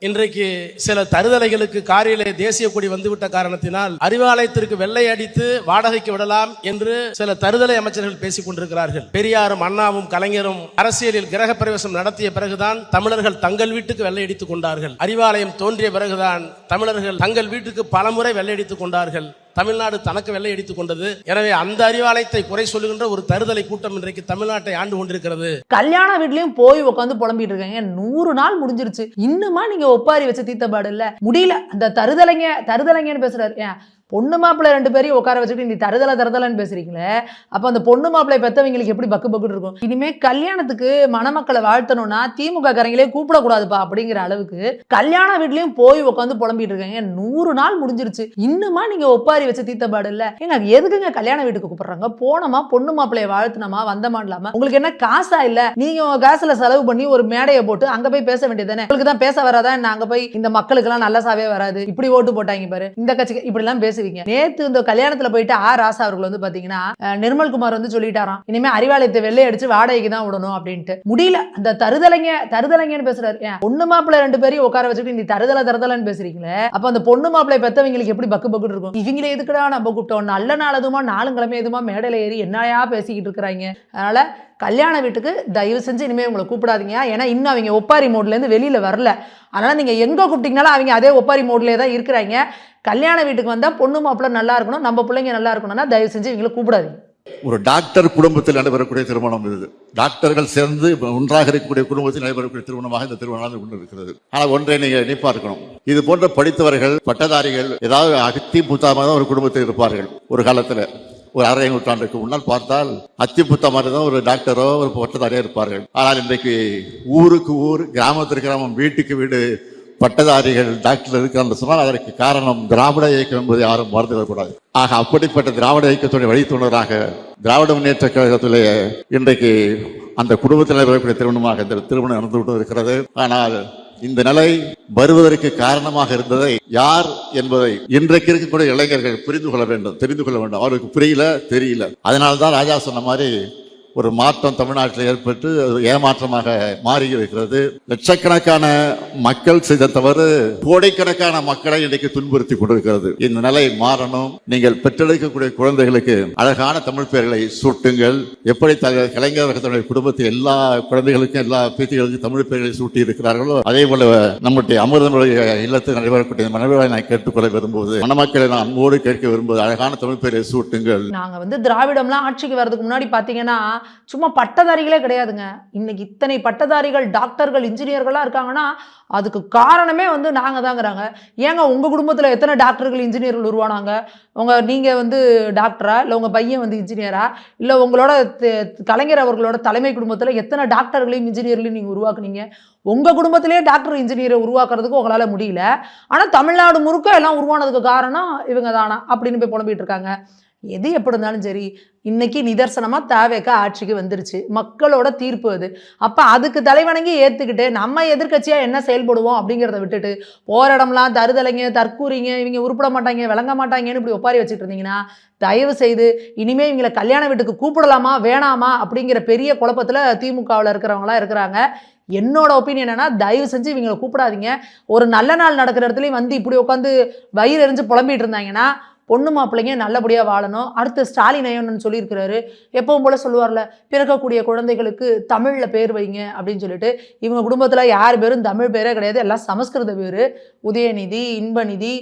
இன்றைக்கு சில தருதலைகளுக்கு காரிலே தேசிய கொடி வந்துவிட்ட காரணத்தினால் அறிவாலயத்திற்கு வெள்ளை அடித்து வாடகைக்கு விடலாம் என்று சில தருதலை அமைச்சர்கள் பேசிக் கொண்டிருக்கிறார்கள். பெரியாரும் அண்ணாவும் கலைஞரும் அரசியலில் கிரக பிரவேசம் நடத்திய பிறகுதான் தமிழர்கள் தங்கள் வீட்டுக்கு வெள்ளை அடித்துக் கொண்டார்கள். அறிவாலயம் தோன்றிய பிறகுதான் தமிழர்கள் தங்கள் வீட்டுக்கு பலமுறை வெள்ளை அடித்துக் கொண்டார்கள். தமிழ்நாடு தனக்கு வெள்ளை அடித்துக் கொண்டது. எனவே அந்த அறிவாலயத்தை குறை சொல்லுகின்ற ஒரு தருதலை கூட்டம் இன்றைக்கு தமிழ்நாட்டை ஆண்டு கொண்டிருக்கிறது. கல்யாண வீட்லயும் போய் உட்காந்து புலம்பிட்டு இருக்காங்க. 100 நாள் முடிஞ்சிருச்சு, இன்னுமா நீங்க ஒப்பாரி வச்சு தீர்த்தப்பாடு இல்ல, முடியல. அந்த தருதலைங்கன்னு பேசுறாரு. பொண்ணு மாப்பிள்ளை 2 பேரையும் உட்கார வச்சுட்டு நீ தருதலன்னு பேசுறீங்களே, அப்ப அந்த பொண்ணு மாப்பிள்ளை பெத்தவங்களுக்கு எப்படி பக்கு இருக்கும்? இனிமே கல்யாணத்துக்கு மணமக்களை வாழ்த்தணும்னா திமுக காரங்களே கூப்பிடக்கூடாதுப்பா அப்படிங்கிற அளவுக்கு கல்யாண வீட்லயும் போய் உட்காந்து புலம்பிட்டு இருக்காங்க. 100 நாள் முடிஞ்சிருச்சு, இன்னுமா நீங்க ஒப்பாரி வச்சு தீர்த்தப்பாடு இல்ல. ஏங்க எதுக்குங்க கல்யாண வீட்டுக்கு கூப்பிடுறாங்க? போனோமா பொண்ணு மாப்பிள்ளைய வாழ்த்தினமா வந்தமா இல்லாம உங்களுக்கு என்ன காசா இல்ல? நீங்க உங்க காசுல செலவு பண்ணி ஒரு மேடையை போட்டு அங்க போய் பேச வேண்டியதானே. உங்களுக்கு தான் பேச வராதா? அங்க போய் இந்த மக்களுக்கு எல்லாம் நல்லசாவே வராது, இப்படி ஓட்டு போட்டாங்க பாரு, இந்த கட்சிக்கு இப்படி எல்லாம் பேசுவீங்க. நேத்து இந்த கல்யாணத்துல போயிட்டு ராசா அவர்கள் வந்து பாத்தீங்கன்னா நிர்மல்குமார் வந்து சொல்லிட்டாராம், இனிமே அறிவாலயத்தை வெள்ளை அடிச்சு வாடகைக்கு தான் விடணும் அப்படின்ட்டு. முடியல. அந்த தருதலைங்கன்னு பேசுறாரு. பொண்ணு மாப்பிள்ளை 2 பேரையும் உட்கார வச்சுட்டு நீ தருதலன்னு பேசுறீங்களே, அப்ப அந்த பொண்ணு மாப்பிள்ளை பெத்தவங்களுக்கு எப்படி பக்கு இருக்கும்? இவங்களே எதுக்குடா நம்ம கூப்பிட்டோம்? நல்ல நாள் எதுமா நாளுங்கிழமை எதுமா மேடையில ஏறி என்னையா பேசிக்கிட்டு இருக்கிறாங்க. அதனால கல்யாண வீட்டுக்கு தயவு செஞ்சு இனிமேல் உங்களை கூப்பிடாதீங்க. ஏன்னா இன்னும் அவங்க ஒப்பாரி மோட்லேருந்து வெளியில் வரல. அதனால் நீங்கள் எங்கே கூப்பிட்டீங்கனாலும் அவங்க அதே ஒப்பாரி மோட்லேயே தான் இருக்கிறாங்க. கல்யாண வீட்டுக்கு வந்தால் பொண்ணு மாப்பிள்ளை நல்லா இருக்கணும், நம்ம பிள்ளைங்க நல்லா இருக்கணும்னா தயவு செஞ்சு இவங்களை கூப்பிடாதீங்க. ஒரு டாக்டர் குடும்பத்தில் நடைபெறக்கூடிய திருமணம் இது. டாக்டர்கள் சேர்ந்து ஒன்றாக இருக்கக்கூடிய குடும்பத்தில் நடைபெறக்கூடிய திருமணமாக இந்த திருமணம் நடந்து கொண்டு இருக்கிறது. ஆனால் ஒன்றை நீங்க எண்ணி பார்க்கணும், இது போன்ற படித்தவர்கள் பட்டதாரிகள் ஏதாவது அத்திமுத்தமாக தான் ஒரு குடும்பத்தில் இருப்பார்கள். ஒரு காலத்தில் ஒரு அரை நூற்றாண்டுக்கு முன்னால் பார்த்தால் அத்திபுத்த மாதிரி தான் ஒரு டாக்டரோ ஒரு பட்டதாரியோ இருப்பார்கள். ஆனால் இன்றைக்கு ஊருக்கு ஊர், கிராமத்திற்கு கிராமம், வீட்டுக்கு வீடு பட்டதாரிகள் டாக்டர் இருக்கிறார்கள் சொன்னால் அதற்கு காரணம் திராவிட இயக்கம் என்பதை யாரும் மறந்துவிடக்கூடாது. ஆக அப்படிப்பட்ட திராவிட இயக்கத்துடைய வழித்தோழராக திராவிட முன்னேற்ற கழகத்திலேயே இன்றைக்கு அந்த குடும்பத்தில் நடைபெறக்கூடிய திருமணமாக இந்த திருமணம் நடந்து கொண்டு இருக்கிறது. ஆனால் இந்த நிலை வருவதற்கு காரணமாக இருந்ததை யார் என்பதை இன்றைக்கு இருக்கக்கூடிய இளைஞர்கள் புரிந்து கொள்ள வேண்டும், தெரிந்து கொள்ள வேண்டும். அவருக்கு புரியல, தெரியல. அதனால்தான் ராஜா சொன்ன மாதிரி ஒரு மாற்றம் தமிழ்நாட்டில் ஏற்பட்டு ஏமாற்றமாக மாறி இருக்கிறது. லட்சக்கணக்கான மக்கள் செய்த தவறு கோடைக்கணக்கான மக்களை இன்றைக்கு துன்புறுத்தி கொண்டிருக்கிறது. இந்த நிலை மாறணும். நீங்கள் பெற்றெடுக்கக்கூடிய குழந்தைகளுக்கு அழகான தமிழ் பெயர்களை சூட்டுங்கள். எப்படி கலைஞர்கள் தன்னுடைய குடும்பத்தை எல்லா குழந்தைகளுக்கும் எல்லா பேத்திகளுக்கும் தமிழ் பெயர்களை சூட்டி இருக்கிறார்களோ அதே போல நம்முடைய அமிர்தனுடைய இல்லத்தில் நடைபெறக்கூடிய மனவிழாவை நான் கேட்டுக்கொள்ள விரும்புவது, மணமக்களை நான் அன்போடு கேட்க விரும்புவது, அழகான தமிழ் பெயரை சூட்டுங்கள். நாங்க வந்து திராவிடம்லாம் ஆட்சிக்கு வர்றதுக்கு முன்னாடி பாத்தீங்கன்னா சும்மா பட்டதாரிகளே கிடையாதுங்க. இன்னைக்கு இத்தனை பட்டதாரிகள், டாக்டர்கள், இன்ஜினியர்கள்லாம் இருக்காங்கன்னா அதுக்கு காரணமே வந்து நாங்க தாங்கிறாங்க. ஏங்க உங்க குடும்பத்துல எத்தனை டாக்டர்கள், இன்ஜினியர்கள் உருவானாங்க? நீங்க வந்து டாக்டரா, இல்லை உங்க பையன் வந்து இன்ஜினியரா, இல்லை உங்களோட கலைஞர் அவர்களோட தலைமை குடும்பத்துல எத்தனை டாக்டர்களையும் இன்ஜினியர்களையும் நீங்க உருவாக்குனீங்க? உங்க குடும்பத்திலேயே டாக்டர், இன்ஜினியரை உருவாக்குறதுக்கு உங்களால முடியல. ஆனா தமிழ்நாடு முழுக்க எல்லாம் உருவானதுக்கு காரணம் இவங்க தானா அப்படின்னு போய் புலம்பிட்டு இருக்காங்க. எது எப்படி இருந்தாலும் சரி, இன்னைக்கு நிதர்சனமா தாவேக ஆட்சிக்கு வந்துருச்சு. மக்களோட தீர்ப்பு அது. அப்ப அதுக்கு தலைவணங்கி ஏத்துக்கிட்டு நம்ம எதிர்கட்சியா என்ன செயல்படுவோம் அப்படிங்கிறத விட்டுட்டு போற இடம்லாம் தருதலைங்க, தற்கூறிங்க, இவங்க உருப்பட மாட்டாங்க, விளங்க மாட்டாங்கன்னு இப்படி ஒப்பாரி வச்சுட்டு இருந்தீங்கன்னா தயவு செய்து இனிமே இவங்களை கல்யாண வீட்டுக்கு கூப்பிடலாமா வேணாமா அப்படிங்கிற பெரிய குழப்பத்துல திமுகவில் இருக்கிறவங்களா இருக்கிறாங்க. என்னோட ஒப்பீனியன் என்னன்னா, தயவு செஞ்சு இவங்களை கூப்பிடாதீங்க. ஒரு நல்ல நாள் நடக்கிற இடத்துலையும் வந்து இப்படி உட்காந்து வயிறு எரிஞ்சு புலம்பிட்டு இருந்தாங்கன்னா பொண்ணு மாப்பிள்ளைங்க நல்லபடியாக வாழணும். அடுத்து ஸ்டாலின் ஐயன்னு சொல்லியிருக்கிறாரு, எப்பவும் போல சொல்லுவார்ல, பிறக்கக்கூடிய குழந்தைகளுக்கு தமிழில் பேர் வைங்க அப்படின்னு சொல்லிட்டு. இவங்க குடும்பத்தில் யார் பேரும் தமிழ் பேரே கிடையாது, எல்லாம் சமஸ்கிருத பேர். உதயநிதி, இன்பநிதி,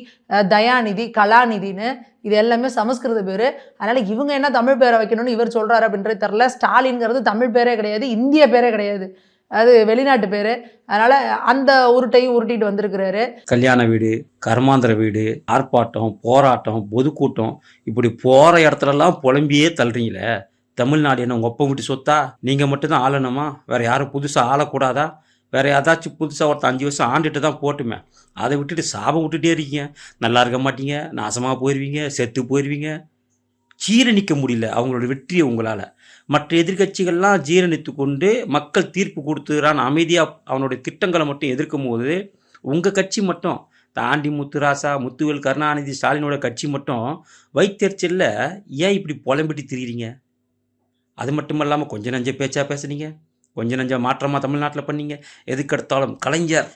தயாநிதி, கலாநிதின்னு இது எல்லாமே சமஸ்கிருத பேர். அதனால் இவங்க என்ன தமிழ் பேரை வைக்கணும்னு இவர் சொல்கிறாரு அப்படின்றது தெரில. ஸ்டாலின்ங்கிறது தமிழ் பேரே கிடையாது, இந்திய பேரே கிடையாது, அது வெளிநாட்டு பேர். அதனால அந்த உருட்டையும் உருட்டிட்டு வந்திருக்கிறாரு. கல்யாண வீடு, கர்மாந்திர வீடு, ஆர்ப்பாட்டம், போராட்டம், பொதுக்கூட்டம், இப்படி போற இடத்துலலாம் புலம்பியே தள்ளுறீங்களே. தமிழ்நாடு என்ன உங்க ஒப்ப விட்டு சொத்தா? நீங்க மட்டும்தான் ஆளணுமா? வேற யாரும் புதுசா ஆளக்கூடாதா? வேற ஏதாச்சும் புதுசா ஒருத்தர் 5 வருஷம் ஆண்டுட்டு தான் போட்டுமே. அதை விட்டுட்டு சாபம் விட்டுட்டே இருக்கீங்க. நல்லா இருக்க மாட்டீங்க, நாசமா போயிடுவீங்க, செத்து போயிடுவீங்க. ஜீரணிக்க முடியல அவங்களோட வெற்றியை உங்களால். மற்ற எதிர்கட்சிகள்லாம் ஜீரணித்து கொண்டு மக்கள் தீர்ப்பு கொடுத்துறான் அமைதியாக அவனுடைய திட்டங்களை மட்டும் எதிர்க்கும் போது உங்கள் கட்சி மட்டும் தாண்டி முத்துராசா, முத்துவேல் கருணாநிதி, ஸ்டாலினோட கட்சி மட்டும் வைத்தறிச்சலில் ஏன் இப்படி புலம்பிட்டு திரிகிறீங்க? அது மட்டும் இல்லாமல் கொஞ்சம் நஞ்ச பேச்சா பேசுனீங்க, கொஞ்சம் நஞ்ச மாற்றமாக தமிழ்நாட்டில் பண்ணீங்க. எதுக்கெடுத்தாலும் கலைஞர்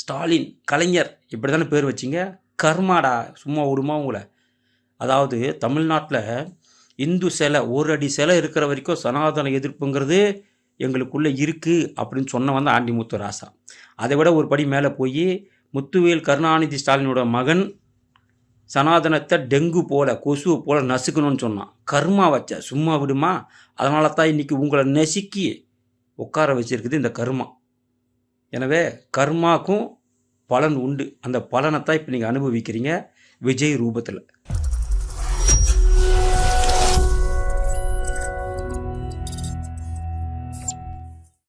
ஸ்டாலின், கலைஞர் இப்படி தானே பேர் வச்சிங்க. கர்மாடா, சும்மா விடுமா உங்களை? அதாவது தமிழ்நாட்டில் இந்து சிலை, ஒரு அடி சிலை இருக்கிற வரைக்கும் சனாதன எதிர்ப்புங்கிறது எங்களுக்குள்ளே இருக்குது அப்படின்னு சொன்னவன் தான் ஆண்டிமுத்து ராசா. அதை விட ஒரு படி மேலே போய் முத்துவேல் கருணாநிதி ஸ்டாலினோட மகன் சனாதனத்தை டெங்கு போல, கொசுவை போல நசுக்கணும்னு சொன்னான். கர்மா வச்ச, சும்மா விடுமா? அதனால தான் இன்றைக்கி உங்களை நெசுக்கி உட்கார வச்சிருக்குது இந்த கர்மா. எனவே கர்மாக்கும் பலன் உண்டு. அந்த பலனை தான் இப்போ நீங்கள் அனுபவிக்கிறீங்க விஜய் ரூபத்தில்.